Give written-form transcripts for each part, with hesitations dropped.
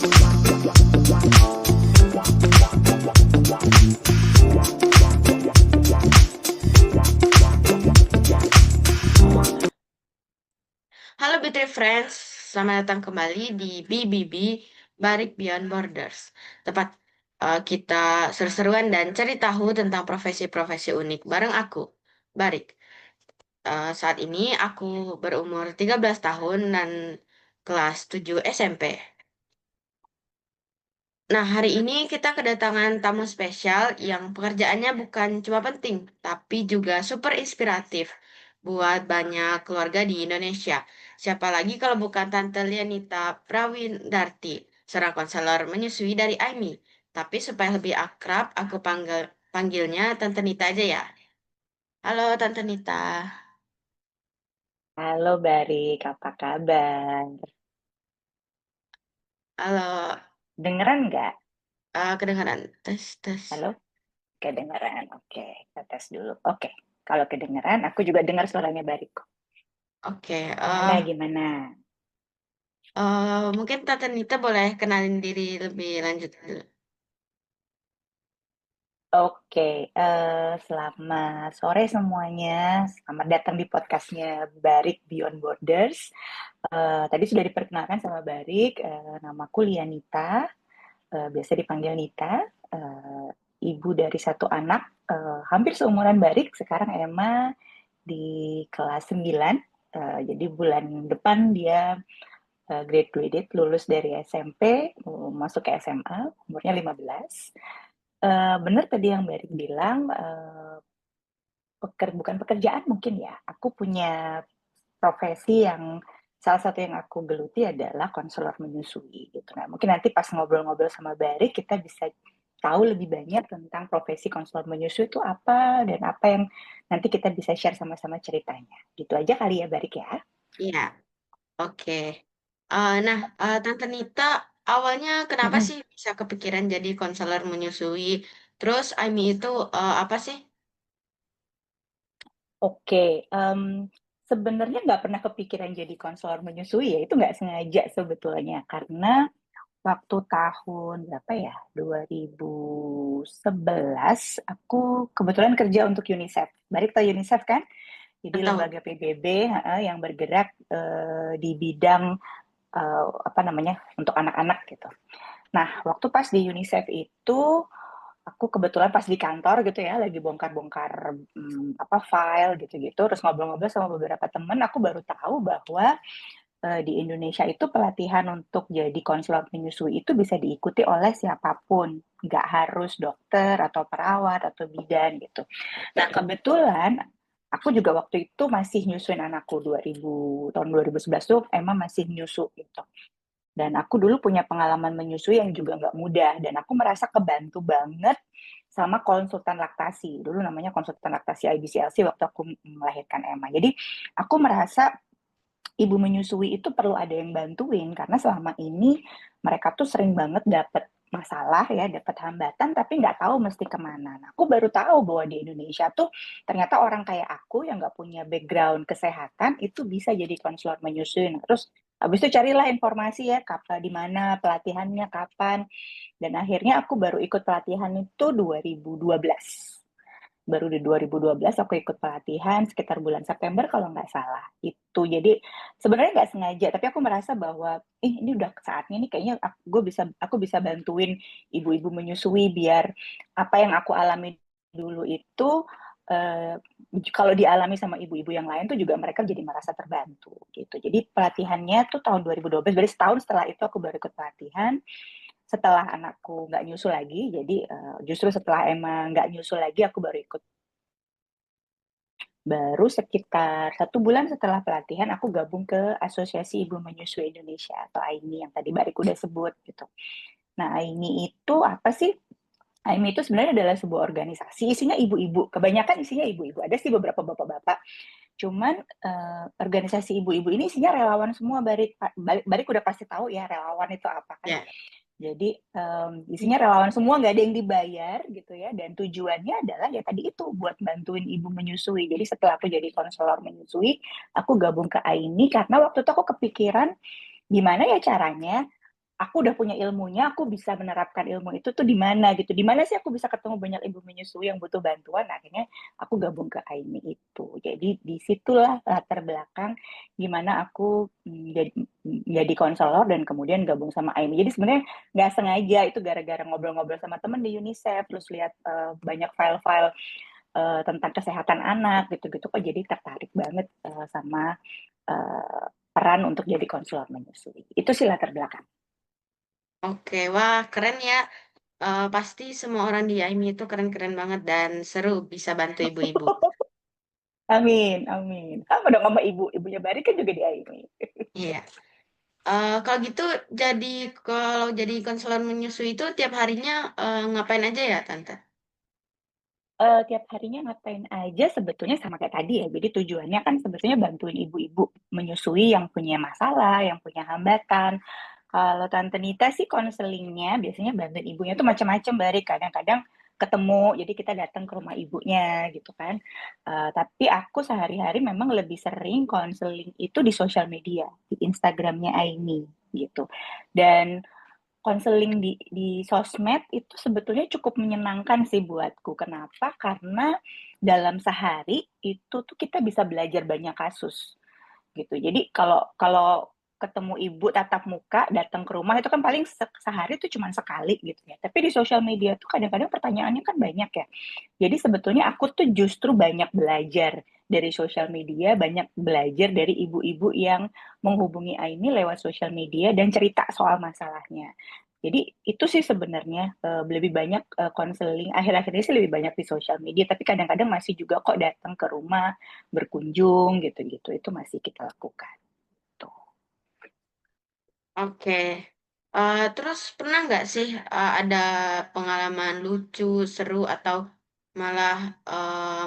Halo Bitri Friends, selamat datang kembali di BBB Barik Beyond Borders. Tempat kita seru-seruan dan cari tahu tentang profesi-profesi unik bareng aku, Barik. Saat ini aku berumur 13 tahun dan kelas 7 SMP. Nah, hari ini kita kedatangan tamu spesial yang pekerjaannya bukan cuma penting, tapi juga super inspiratif buat banyak keluarga di Indonesia. Siapa lagi kalau bukan Tante Lianita Prawindarti, seorang konselor menyusui dari AIMI. Tapi supaya lebih akrab, aku panggilnya Tante Nita aja ya. Halo Tante Nita. Halo Barik, apa kabar? Halo, Dengeran nggak? kedengaran. Tes, tes. Halo? Kedengeran, oke. Kita tes dulu. Oke, kalau kedengeran, aku juga dengar suaranya Barik kok. Oke, Gimana, gimana? mungkin Tante Nita boleh kenalin diri lebih lanjut dulu. Oke, selamat sore semuanya. Selamat datang di podcastnya Barik Beyond Borders. Tadi sudah diperkenalkan sama Barik, namaku Lianita, biasa dipanggil Nita. Eh, Ibu dari satu anak, hampir seumuran Barik, sekarang Emma di kelas 9. Jadi bulan depan dia graduated, lulus dari SMP, masuk ke SMA, umurnya 15. Benar tadi yang Barik bilang, bukan pekerjaan mungkin ya. Aku punya profesi yang salah satu yang aku geluti adalah konselor menyusui gitu. Nah, mungkin nanti pas ngobrol-ngobrol sama Barik kita bisa tahu lebih banyak tentang profesi konselor menyusui itu apa dan apa yang nanti kita bisa share sama-sama ceritanya. Gitu aja kali ya Barik ya. Iya, oke. Nah, Tante Nita awalnya kenapa Mm-mm. sih bisa kepikiran jadi konselor menyusui? Terus Aimi itu apa sih? Oke, sebenarnya nggak pernah kepikiran jadi konselor menyusui ya, itu nggak sengaja sebetulnya, karena waktu tahun berapa ya, 2011, aku kebetulan kerja untuk UNICEF. Barik tahu UNICEF kan? Jadi Atau lembaga PBB yang bergerak di bidang apa namanya untuk anak-anak gitu. Nah, waktu pas di UNICEF itu aku kebetulan pas di kantor gitu ya, lagi bongkar-bongkar apa file gitu-gitu, terus ngobrol-ngobrol sama beberapa temen, aku baru tahu bahwa di Indonesia itu pelatihan untuk jadi konselor menyusui itu bisa diikuti oleh siapapun, nggak harus dokter atau perawat atau bidan gitu. Nah kebetulan aku juga waktu itu masih nyusuin anakku 2011 tuh emang masih nyusu gitu. Dan aku dulu punya pengalaman menyusui yang juga nggak mudah. Dan aku merasa kebantu banget sama konsultan laktasi. Dulu namanya konsultan laktasi IBCLC waktu aku melahirkan Emma. Jadi aku merasa ibu menyusui itu perlu ada yang bantuin karena selama ini mereka tuh sering banget dapet masalah ya, dapat hambatan tapi nggak tahu mesti kemana. Nah, aku baru tahu bahwa di Indonesia tuh ternyata orang kayak aku yang nggak punya background kesehatan itu bisa jadi konselor menyusui. Nah, terus habis itu carilah informasi ya, kapan di mana pelatihannya kapan dan akhirnya aku baru ikut pelatihan itu 2012. Baru di 2012 aku ikut pelatihan sekitar bulan September kalau nggak salah. Itu jadi sebenarnya nggak sengaja, tapi aku merasa bahwa ini udah saatnya nih kayaknya aku bisa bantuin ibu-ibu menyusui biar apa yang aku alami dulu itu eh, kalau dialami sama ibu-ibu yang lain tuh juga mereka jadi merasa terbantu gitu. Jadi pelatihannya tuh tahun 2012, berarti setahun setelah itu aku baru ikut pelatihan setelah anakku nggak nyusul lagi, jadi justru setelah emang nggak nyusul lagi, aku baru ikut. Baru sekitar 1 bulan setelah pelatihan, aku gabung ke Asosiasi Ibu Menyusui Indonesia atau AIMI yang tadi Barik udah sebut gitu. Nah, AIMI itu apa sih? AIMI itu sebenarnya adalah sebuah organisasi, isinya ibu-ibu. Kebanyakan isinya ibu-ibu. Ada sih beberapa bapak-bapak. Cuman organisasi ibu-ibu ini isinya relawan semua. Barik udah pasti tahu ya relawan itu apa kan. ya. Jadi isinya relawan semua, nggak ada yang dibayar gitu ya. Dan tujuannya adalah ya tadi itu buat bantuin ibu menyusui. Jadi setelah aku jadi konselor menyusui, aku gabung ke AINI karena waktu itu aku kepikiran gimana ya caranya aku udah punya ilmunya, aku bisa menerapkan ilmu itu tuh di mana gitu. Di mana sih aku bisa ketemu banyak ibu menyusui yang butuh bantuan. Akhirnya aku gabung ke AIMI itu. Jadi disitulah latar belakang gimana aku jadi konselor dan kemudian gabung sama AIMI. Jadi sebenarnya nggak sengaja itu gara-gara ngobrol-ngobrol sama temen di UNICEF, terus lihat banyak file-file tentang kesehatan anak gitu-gitu kok jadi tertarik banget sama peran untuk jadi konselor menyusui. Itu sih latar belakang. Oke, wah keren ya. Pasti semua orang di AIMI itu keren-keren banget dan seru bisa bantu ibu-ibu. Amin, amin. Sama dong sama ibu. Ibunya Bari kan juga di AIMI. Iya. Kalau gitu jadi kalau jadi konselor menyusui itu tiap harinya ngapain aja ya, Tante? Tiap harinya ngapain aja sebetulnya sama kayak tadi ya. Jadi tujuannya kan sebetulnya bantuin ibu-ibu menyusui yang punya masalah, yang punya hambatan. Kalau Tante Nita sih konselingnya biasanya bantuin ibunya tuh macam-macam, Bari. Kadang-kadang ketemu, jadi kita datang ke rumah ibunya gitu kan. Tapi aku sehari-hari memang lebih sering konseling itu di sosial media, di Instagramnya Aini gitu. Dan konseling di sosmed itu sebetulnya cukup menyenangkan sih buatku. Kenapa? Karena dalam sehari itu tuh kita bisa belajar banyak kasus gitu. Jadi kalau kalau ketemu ibu tatap muka datang ke rumah itu kan paling sehari itu cuma sekali gitu ya. Tapi di sosial media tuh kadang-kadang pertanyaannya kan banyak ya. Jadi sebetulnya aku tuh justru banyak belajar dari sosial media, banyak belajar dari ibu-ibu yang menghubungi Aini lewat sosial media dan cerita soal masalahnya. Jadi itu sih sebenarnya lebih banyak konseling akhir-akhir ini sih lebih banyak di sosial media, tapi kadang-kadang masih juga kok datang ke rumah berkunjung gitu-gitu itu masih kita lakukan. Tuh. Oke. Terus pernah nggak sih ada pengalaman lucu, seru, atau malah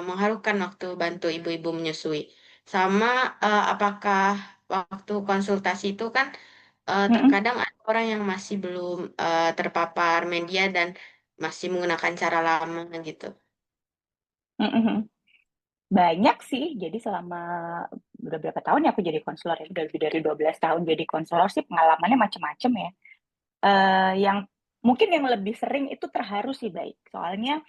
mengharukan waktu bantu ibu-ibu menyusui? Sama apakah waktu konsultasi itu kan Mm-mm, terkadang ada orang yang masih belum terpapar media dan masih menggunakan cara lama gitu. mm-mm. Banyak sih, jadi selama udah berapa tahun ya aku jadi konselor ya, udah lebih dari 12 tahun jadi konselor sih pengalamannya macam-macam ya. Yang mungkin yang lebih sering itu terharu sih baik, soalnya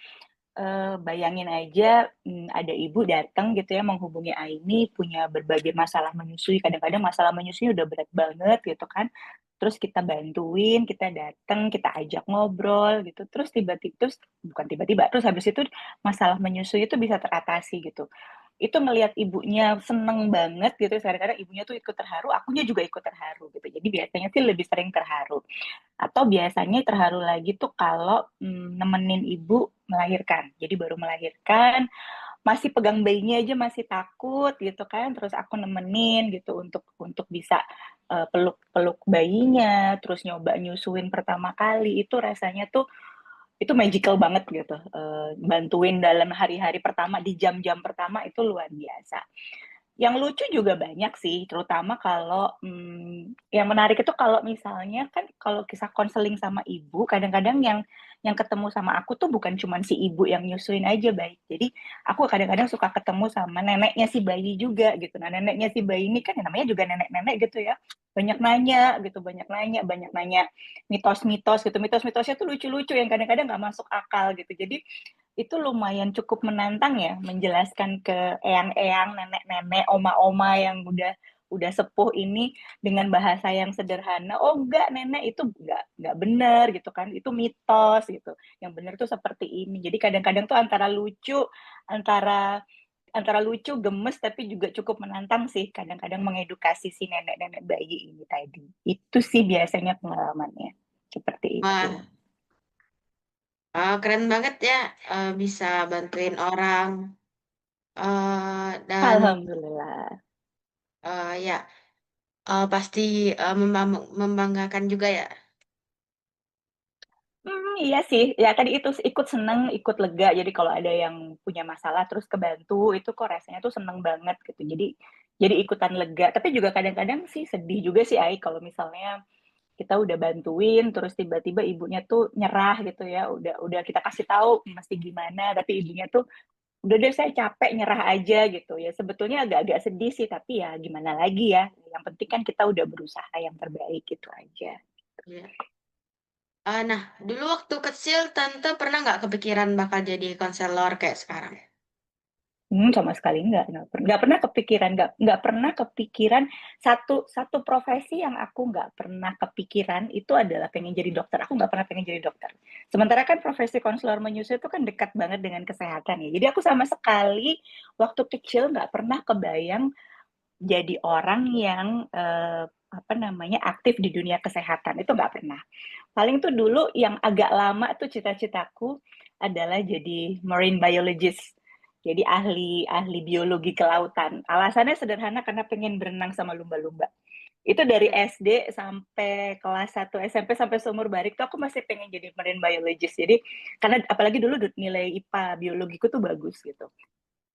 bayangin aja ada ibu datang gitu ya menghubungi Aini punya berbagai masalah menyusui, kadang-kadang masalah menyusui udah berat banget gitu kan, terus kita bantuin, kita datang, kita ajak ngobrol gitu, terus tiba-tiba terus bukan tiba-tiba terus habis itu masalah menyusui itu bisa teratasi gitu. Itu ngelihat ibunya seneng banget gitu, kadang-kadang ibunya tuh ikut terharu, akunya juga ikut terharu gitu. Jadi biasanya sih lebih sering terharu. Atau biasanya terharu lagi tuh kalau nemenin ibu melahirkan. Jadi baru melahirkan, masih pegang bayinya aja masih takut gitu kan. Terus aku nemenin gitu untuk bisa peluk-peluk bayinya, terus nyoba nyusuin pertama kali itu rasanya tuh itu magical banget gitu. Bantuin dalam hari-hari pertama di jam-jam pertama itu luar biasa. Yang lucu juga banyak sih, terutama kalau yang menarik itu kalau misalnya kan kalau kisah konseling sama ibu, kadang-kadang yang ketemu sama aku tuh bukan cuma si ibu yang nyusuin aja baik. Jadi aku kadang-kadang suka ketemu sama neneknya si bayi juga gitu. Nah neneknya si bayi ini kan yang namanya juga nenek-nenek gitu ya. Banyak nanya gitu, banyak nanya mitos-mitos gitu. Mitos-mitosnya tuh lucu-lucu yang kadang-kadang nggak masuk akal gitu. Jadi itu lumayan cukup menantang ya menjelaskan ke eyang-eyang, nenek-nenek, oma-oma yang udah sepuh ini dengan bahasa yang sederhana. Oh enggak, nenek itu enggak benar gitu kan. Itu mitos gitu. Yang benar tuh seperti ini. Jadi kadang-kadang tuh antara antara lucu, gemes tapi juga cukup menantang sih kadang-kadang mengedukasi si nenek-nenek bayi ini tadi. Itu sih biasanya pengalamannya. Seperti itu. Wah, keren banget ya bisa bantuin orang dan Alhamdulillah. ya pasti membanggakan juga ya. Iya sih. Ya tadi itu ikut seneng, ikut lega. Jadi kalau ada yang punya masalah terus kebantu, itu kok rasanya tuh seneng banget gitu. Jadi ikutan lega. Tapi juga kadang-kadang sih sedih juga sih Ai kalau misalnya kita udah bantuin terus tiba-tiba ibunya tuh nyerah gitu ya. Udah kita kasih tahu mesti gimana, tapi ibunya tuh udah deh saya capek nyerah aja gitu ya. Sebetulnya agak-agak sedih sih, tapi ya gimana lagi ya. Yang penting kan kita udah berusaha yang terbaik gitu aja. Iya. Nah, dulu waktu kecil Tante pernah nggak kepikiran bakal jadi konselor kayak sekarang? Sama sekali nggak pernah kepikiran, nggak pernah kepikiran satu satu profesi yang aku nggak pernah kepikiran itu adalah pengen jadi dokter. Aku nggak pernah pengen jadi dokter. Sementara kan profesi konselor menyusui itu kan dekat banget dengan kesehatan ya. Jadi aku sama sekali waktu kecil nggak pernah kebayang jadi orang yang apa namanya aktif di dunia kesehatan itu nggak pernah. Paling tuh dulu yang agak lama tuh cita-citaku adalah jadi marine biologist. Jadi ahli ahli biologi kelautan. Alasannya sederhana karena pengen berenang sama lumba-lumba. Itu dari Hmm. SD sampai kelas 1 SMP sampai seumur barik tuh aku masih pengen jadi marine biologist. Jadi karena apalagi dulu nilai IPA biologiku tuh bagus gitu.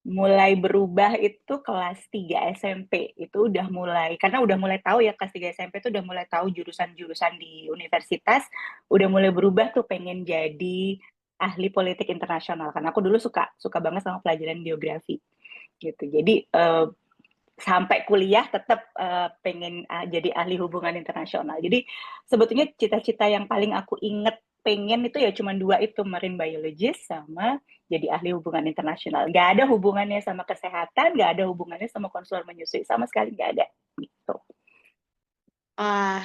Mulai berubah itu kelas 3 SMP. Itu udah mulai, karena udah mulai tahu ya kelas 3 SMP itu udah mulai tahu jurusan-jurusan di universitas, udah mulai berubah tuh pengen jadi ahli politik internasional. Karena aku dulu suka suka banget sama pelajaran geografi gitu. Jadi sampai kuliah tetap pengen jadi ahli hubungan internasional. Jadi sebetulnya cita-cita yang paling aku inget pengen itu ya cuma dua itu, marine biologist sama jadi ahli hubungan internasional. Gak ada hubungannya sama kesehatan, gak ada hubungannya sama konselor menyusui, sama sekali gak ada. Gitu. Wah,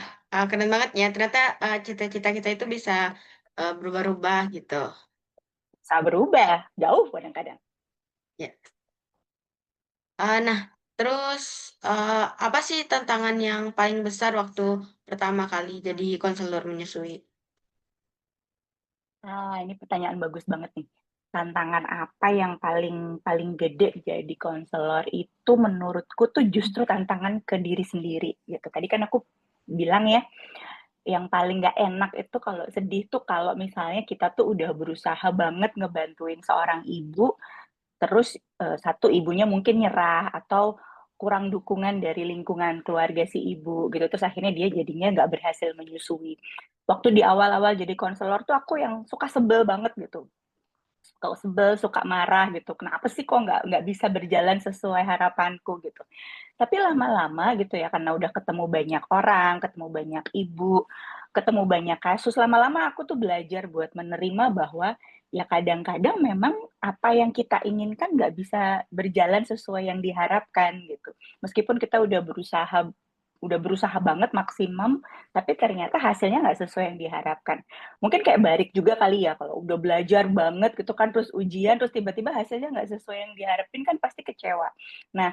keren banget ya. Ternyata cita-cita kita itu bisa berubah-ubah gitu. Bisa berubah, jauh kadang-kadang. Ya. Nah, terus apa sih tantangan yang paling besar waktu pertama kali jadi konselor menyusui? Ini pertanyaan bagus banget nih. Tantangan apa yang paling paling gede jadi konselor itu menurutku tuh justru tantangan ke diri sendiri gitu. Tadi kan aku bilang ya, yang paling nggak enak itu kalau sedih tuh kalau misalnya kita tuh udah berusaha banget ngebantuin seorang ibu, terus satu ibunya mungkin nyerah atau kurang dukungan dari lingkungan keluarga si ibu gitu, terus akhirnya dia jadinya nggak berhasil menyusui. Waktu di awal-awal jadi konselor tuh aku yang suka sebel banget gitu, suka sebel, suka marah gitu. Kenapa sih kok nggak bisa berjalan sesuai harapanku gitu. Tapi lama-lama gitu ya, karena udah ketemu banyak orang, ketemu banyak ibu, ketemu banyak kasus, lama-lama aku tuh belajar buat menerima bahwa ya kadang-kadang memang apa yang kita inginkan nggak bisa berjalan sesuai yang diharapkan gitu. Meskipun kita udah berusaha banget maksimum, tapi ternyata hasilnya nggak sesuai yang diharapkan. Mungkin kayak Barik juga kali ya, kalau udah belajar banget gitu kan, terus ujian, terus tiba-tiba hasilnya nggak sesuai yang diharapin kan pasti kecewa. Nah,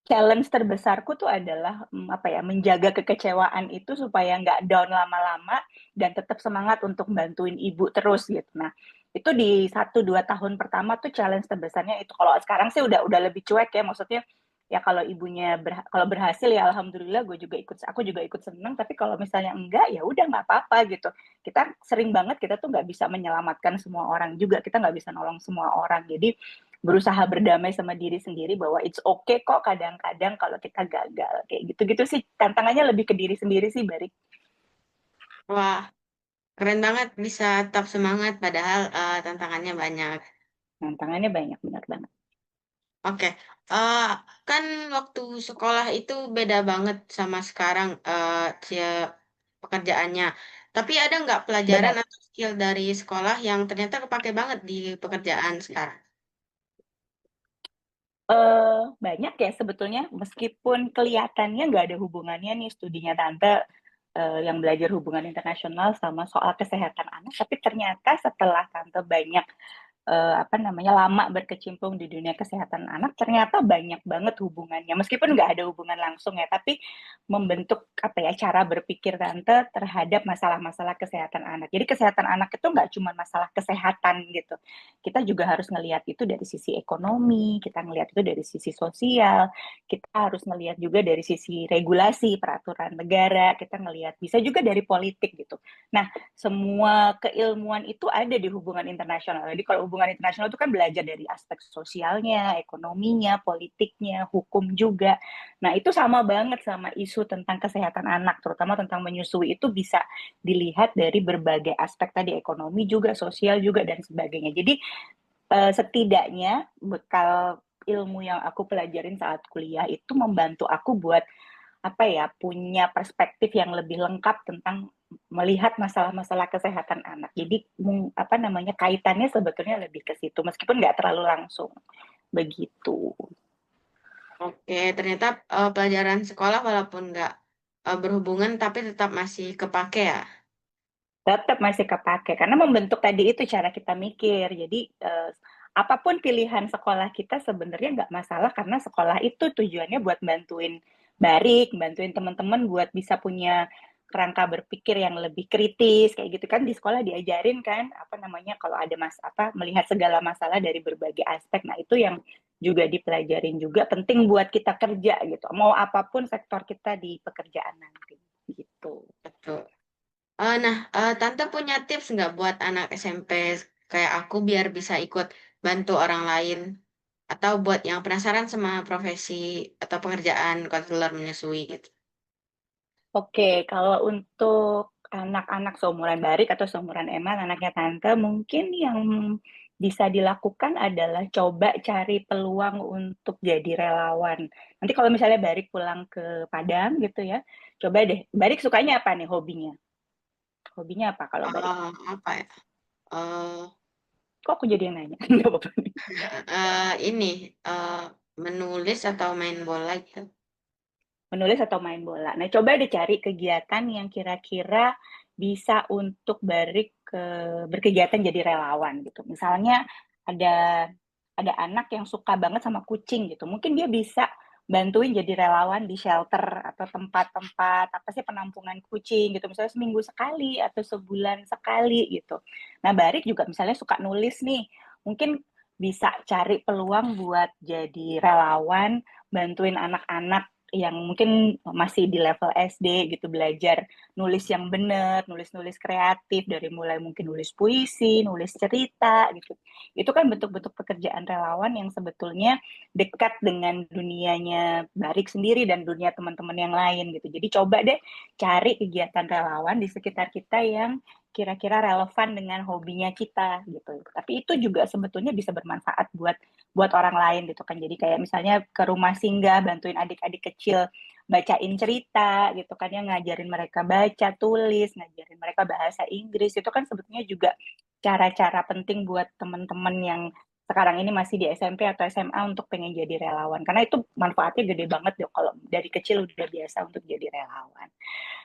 challenge terbesarku tuh adalah apa ya, menjaga kekecewaan itu supaya nggak down lama-lama dan tetap semangat untuk bantuin ibu terus gitu. Nah, itu di 1-2 tahun pertama tuh challenge terbesarnya itu. Kalau sekarang sih udah lebih cuek ya, maksudnya ya kalau ibunya kalau berhasil ya alhamdulillah, aku juga ikut seneng, tapi kalau misalnya enggak ya udah nggak apa-apa gitu. Kita sering banget kita tuh nggak bisa menyelamatkan semua orang juga, kita nggak bisa nolong semua orang. Jadi berusaha berdamai sama diri sendiri bahwa it's okay kok kadang-kadang kalau kita gagal kayak gitu-gitu sih, tantangannya lebih ke diri sendiri sih, Bari. Wah, keren banget bisa tetap semangat padahal tantangannya banyak. Tantangannya banyak, benar banget. Oke, eh, kan waktu sekolah itu beda banget sama sekarang pekerjaannya. Tapi ada nggak pelajaran Benar. atau skill dari sekolah yang ternyata kepake banget di pekerjaan sekarang? Banyak ya sebetulnya, meskipun kelihatannya nggak ada hubungannya nih studinya Tante yang belajar hubungan internasional sama soal kesehatan anak, tapi ternyata setelah Tante banyak apa namanya, lama berkecimpung di dunia kesehatan anak, ternyata banyak banget hubungannya. Meskipun nggak ada hubungan langsung ya, tapi membentuk apa ya, cara berpikir tante terhadap masalah-masalah kesehatan anak. Jadi kesehatan anak itu nggak cuma masalah kesehatan gitu. Kita juga harus ngelihat itu dari sisi ekonomi, kita ngelihat itu dari sisi sosial, kita harus ngelihat juga dari sisi regulasi, peraturan negara, kita ngelihat bisa juga dari politik gitu. Nah, semua keilmuan itu ada di hubungan internasional. Jadi kalau hubungan internasional itu kan belajar dari aspek sosialnya, ekonominya, politiknya, hukum juga. Nah, itu sama banget sama isu tentang kesehatan anak, terutama tentang menyusui itu bisa dilihat dari berbagai aspek tadi, ekonomi juga, sosial juga, dan sebagainya. Jadi setidaknya bekal ilmu yang aku pelajarin saat kuliah itu membantu aku buat apa ya, punya perspektif yang lebih lengkap tentang melihat masalah-masalah kesehatan anak. Jadi apa namanya kaitannya sebetulnya lebih ke situ meskipun nggak terlalu langsung begitu. Oke, ternyata pelajaran sekolah walaupun nggak berhubungan tapi tetap masih kepake ya. Tetap masih kepake karena membentuk tadi itu cara kita mikir. Jadi apapun pilihan sekolah kita sebenarnya nggak masalah karena sekolah itu tujuannya buat bantuin Barik, bantuin teman-teman buat bisa punya kerangka berpikir yang lebih kritis kayak gitu kan di sekolah diajarin kan apa namanya kalau ada melihat segala masalah dari berbagai aspek. Nah, itu yang juga dipelajarin juga penting buat kita kerja gitu. Mau apapun sektor kita di pekerjaan nanti gitu. Betul. Nah, Tante punya tips nggak buat anak SMP kayak aku biar bisa ikut bantu orang lain? Atau buat yang penasaran sama profesi atau pekerjaan konselor menyusui gitu? Oke, kalau untuk anak-anak seumuran Barik atau seumuran Eman, anaknya Tante, mungkin yang bisa dilakukan adalah coba cari peluang untuk jadi relawan. Nanti kalau misalnya Barik pulang ke Padang gitu ya, coba deh. Barik sukanya apa nih hobinya? Hobinya apa kalau Barik? Apa ya? Eh, Kok aku jadi yang nanya? Nggak apa-apa nih. ini eh, menulis atau main bola gitu. Menulis atau main bola. Nah, coba deh cari kegiatan yang kira-kira bisa untuk berkegiatan jadi relawan gitu. Misalnya ada ada anak yang suka banget sama kucing gitu. Mungkin dia bisa bantuin jadi relawan di shelter atau tempat-tempat apa sih penampungan kucing gitu. Misalnya seminggu sekali atau sebulan sekali gitu. Nah, Barik juga misalnya suka nulis nih. Mungkin bisa cari peluang buat jadi relawan, bantuin anak-anak yang mungkin masih di level SD gitu belajar nulis yang benar, nulis-nulis kreatif dari mulai mungkin nulis puisi, nulis cerita gitu. Itu kan bentuk-bentuk pekerjaan relawan yang sebetulnya dekat dengan dunianya Barik sendiri dan dunia teman-teman yang lain gitu. Jadi coba deh cari kegiatan relawan di sekitar kita yang kira-kira relevan dengan hobinya kita gitu. Tapi itu juga sebetulnya bisa bermanfaat buat orang lain gitu kan. Jadi kayak misalnya ke rumah singgah bantuin adik-adik kecil bacain cerita gitu kan ya ngajarin mereka baca, tulis, ngajarin mereka bahasa Inggris. Itu kan sebetulnya juga cara-cara penting buat teman-teman yang sekarang ini masih di SMP atau SMA untuk pengen jadi relawan. Karena itu manfaatnya gede banget deh kalau dari kecil udah biasa untuk jadi relawan.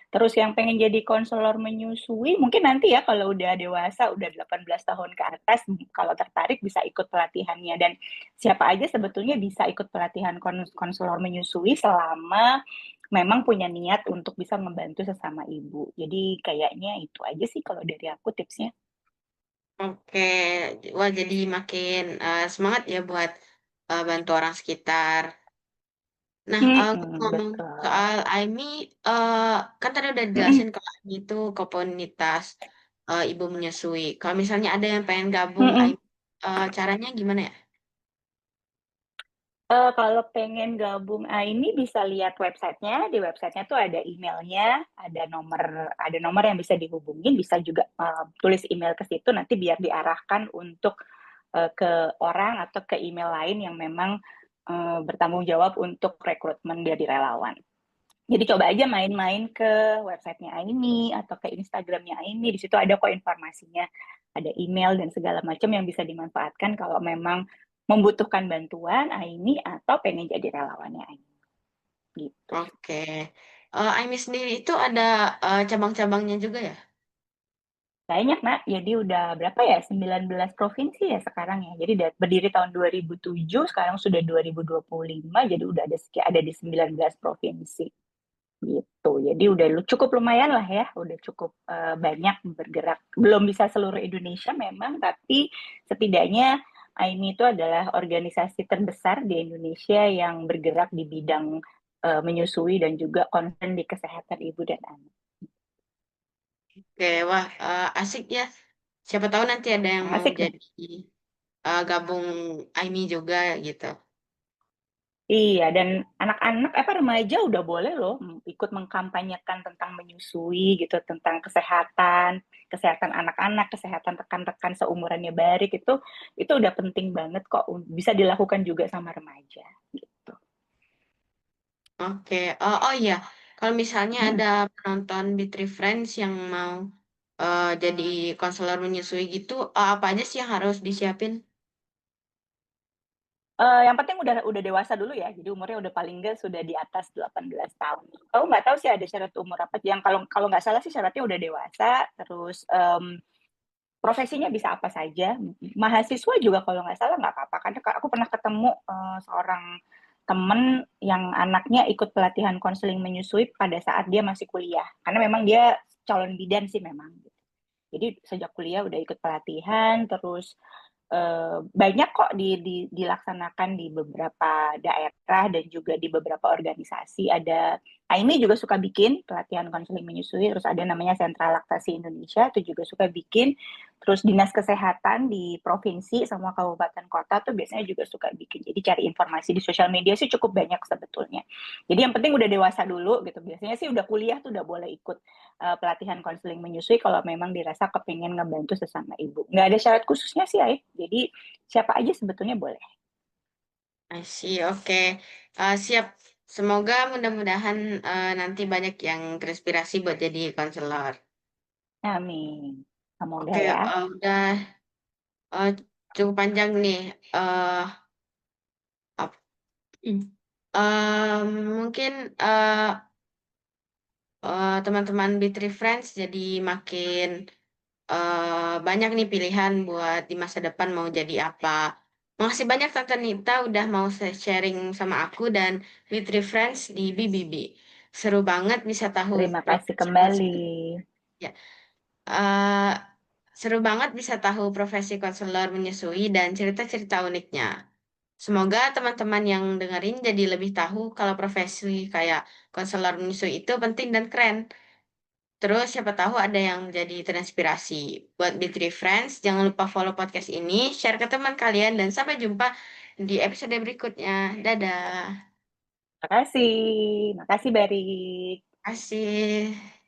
Terus yang pengen jadi konselor menyusui, mungkin nanti ya kalau udah dewasa, udah 18 tahun ke atas, kalau tertarik bisa ikut pelatihannya. Dan siapa aja sebetulnya bisa ikut pelatihan konselor menyusui selama memang punya niat untuk bisa membantu sesama ibu. Jadi kayaknya itu aja sih kalau dari aku tipsnya. Oke, wah jadi makin semangat ya buat bantu orang sekitar. Nah, ngomong Betul. soal Aimi, kan tadi udah Mm-mm, dijelasin kalau Aimi itu komunitas ibu menyusui. Kalau misalnya ada yang pengen gabung, mm-mm. Aimi, caranya gimana ya? Kalau pengen gabung ini bisa lihat websitenya. Di websitenya tuh ada emailnya, ada nomor yang bisa dihubungin. Bisa juga tulis email ke situ nanti biar diarahkan untuk ke orang atau ke email lain yang memang bertanggung jawab untuk rekrutmen dari relawan. Jadi coba aja main-main ke websitenya Aini atau ke Instagramnya Aini. Di situ ada kok informasinya, ada email dan segala macam yang bisa dimanfaatkan kalau memang membutuhkan bantuan Aini atau pengen jadi relawannya Aini. Gitu. Oke. Aimi sendiri itu ada cabang-cabangnya juga ya? Banyak, Nak. Jadi udah berapa ya? 19 provinsi ya sekarang ya. Jadi berdiri tahun 2007, sekarang sudah 2025, jadi udah ada di 19 provinsi. Gitu. Jadi udah cukup lumayan lah ya, udah cukup banyak bergerak. Belum bisa seluruh Indonesia memang, tapi setidaknya AIMI itu adalah organisasi terbesar di Indonesia yang bergerak di bidang menyusui dan juga concern di kesehatan ibu dan anak. Oke, wah asik ya. Siapa tahu nanti ada yang mau Asik deh. jadi gabung Aimi juga gitu. Iya, dan anak-anak apa remaja udah boleh loh ikut mengkampanyekan tentang menyusui gitu, tentang kesehatan anak-anak, kesehatan rekan-rekan seumurannya Barik itu udah penting banget kok bisa dilakukan juga sama remaja gitu. Oke, oh iya. Kalau misalnya Mm-mm. ada penonton Bitri Friends yang mau jadi konselor menyusui gitu, apa aja sih yang harus disiapin? Yang penting udah dewasa dulu ya, jadi umurnya udah paling nggak sudah di atas 18 tahun. Aku nggak tahu sih ada syarat umur apa, yang kalau kalau nggak salah sih syaratnya udah dewasa, terus profesinya bisa apa saja. Mahasiswa juga kalau nggak salah nggak apa-apa, karena aku pernah ketemu seorang temen yang anaknya ikut pelatihan konseling menyusui pada saat dia masih kuliah, karena memang dia calon bidan sih memang. Jadi sejak kuliah udah ikut pelatihan, terus banyak kok dilaksanakan di beberapa daerah dan juga di beberapa organisasi. Ada Aimi juga suka bikin pelatihan konseling menyusui, terus ada namanya Sentra Laktasi Indonesia itu juga suka bikin. Terus dinas kesehatan di provinsi sama kabupaten kota tuh biasanya juga suka bikin. Jadi cari informasi di sosial media sih cukup banyak sebetulnya. Jadi yang penting udah dewasa dulu gitu. Biasanya sih udah kuliah tuh udah boleh ikut pelatihan konseling menyusui kalau memang dirasa kepingin ngebantu sesama ibu. Nggak ada syarat khususnya sih, Aik. Jadi siapa aja sebetulnya boleh. I see, oke. Siap. Semoga mudah-mudahan nanti banyak yang terinspirasi buat jadi konselor. Amin. Semoga Oke, ya. udah cukup panjang nih. eh ap- mungkin teman-teman Bitri Friends jadi makin banyak nih pilihan buat di masa depan mau jadi apa. Makasih banyak Tante Nita udah mau sharing sama aku dan Bitri Friends di BBB. Seru banget bisa tahu Terima kasih profesi kembali. konselor. Ya, eh, seru banget bisa tahu profesi konselor menyusui dan cerita-cerita uniknya. Semoga teman-teman yang dengerin jadi lebih tahu kalau profesi kayak konselor menyusui itu penting dan keren. Terus siapa tahu ada yang jadi terinspirasi. Buat Bitri Friends, jangan lupa follow podcast ini, share ke teman kalian, dan sampai jumpa di episode berikutnya. Dadah. Makasih. Makasih, Bari. Terima kasih.